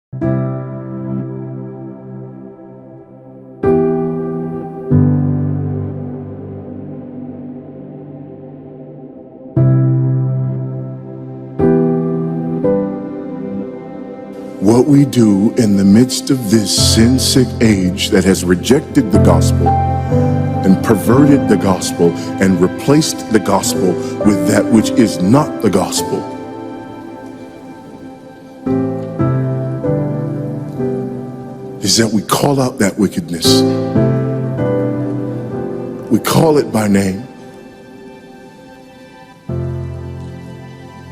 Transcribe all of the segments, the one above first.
What we do in the midst of this sin-sick age that has rejected the gospel and perverted the gospel and replaced the gospel with that which is not the gospel. Is that we call out that wickedness. We call it by name.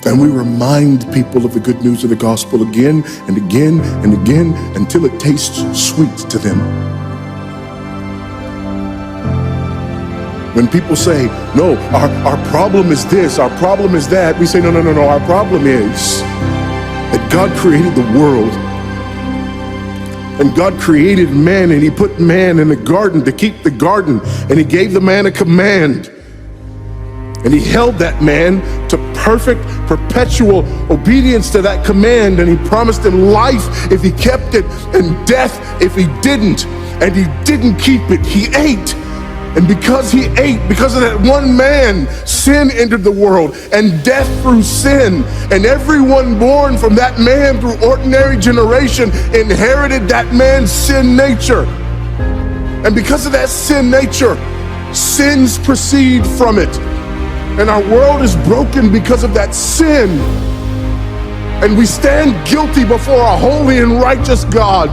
And we remind people of the good news of the gospel again and again and again until it tastes sweet to them. When people say, no, our problem is this, our problem is that, we say, no, our problem is that God created the world. And God created man, and he put man in the garden to keep the garden, and he gave the man a command. And he held that man to perfect, perpetual obedience to that command. And he promised him life if he kept it, and death if he didn't. And he didn't keep it. He ate. And because he ate, because of that one man, sin entered the world, and death through sin. And everyone born from that man through ordinary generation inherited that man's sin nature. And because of that sin nature, sins proceed from it. And our world is broken because of that sin. And we stand guilty before a holy and righteous God.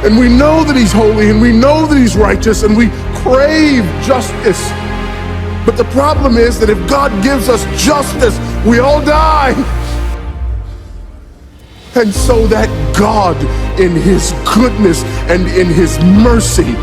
And we know that he's holy, and we know that he's righteous, and we crave justice. But the problem is that if God gives us justice, we all die. And so that God, in his goodness and in his mercy,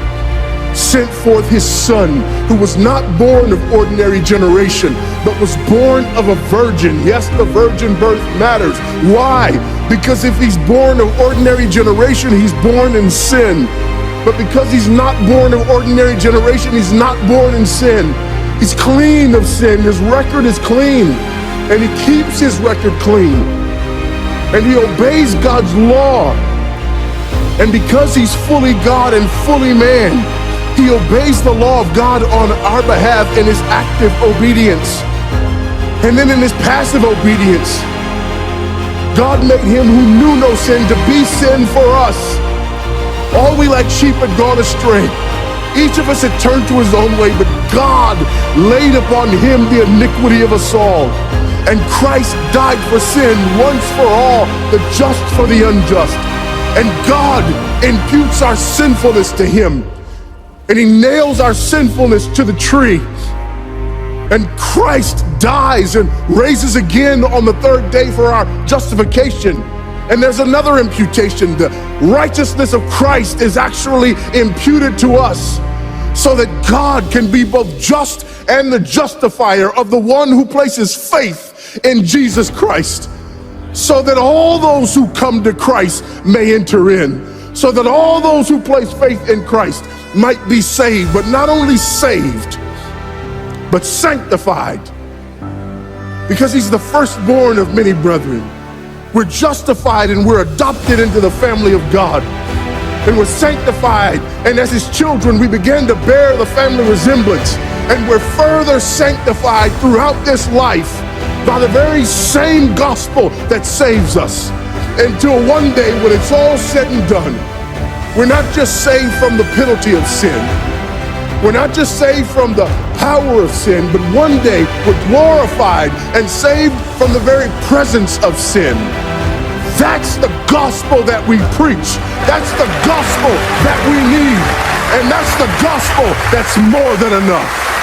sent forth his son, who was not born of ordinary generation, but was born of a virgin. Yes, the virgin birth matters. Why? Because if he's born of ordinary generation, he's born in sin. But because he's not born of ordinary generation, he's not born in sin. He's clean of sin. His record is clean. And he keeps his record clean. And he obeys God's law. And because he's fully God and fully man, he obeys the law of God on our behalf in his active obedience. And then in his passive obedience, God made him who knew no sin to be sin for us. All we like sheep had gone astray. Each of us had turned to his own way, but God laid upon him the iniquity of us all. And Christ died for sin once for all, the just for the unjust. And God imputes our sinfulness to him. And he nails our sinfulness to the tree. And Christ dies and raises again on the third day for our justification. And there's another imputation. The righteousness of Christ is actually imputed to us, so that God can be both just and the justifier of the one who places faith in Jesus Christ, so that all those who come to Christ may enter in, so that all those who place faith in Christ might be saved, but not only saved, but sanctified, because he's the firstborn of many brethren. We're justified and we're adopted into the family of God, and we're sanctified, and as his children we begin to bear the family resemblance, and we're further sanctified throughout this life by the very same gospel that saves us, until one day when it's all said and done, we're not just saved from the penalty of sin. We're not just saved from the power of sin, but one day we're glorified and saved from the very presence of sin. That's the gospel that we preach. That's the gospel that we need. And that's the gospel that's more than enough.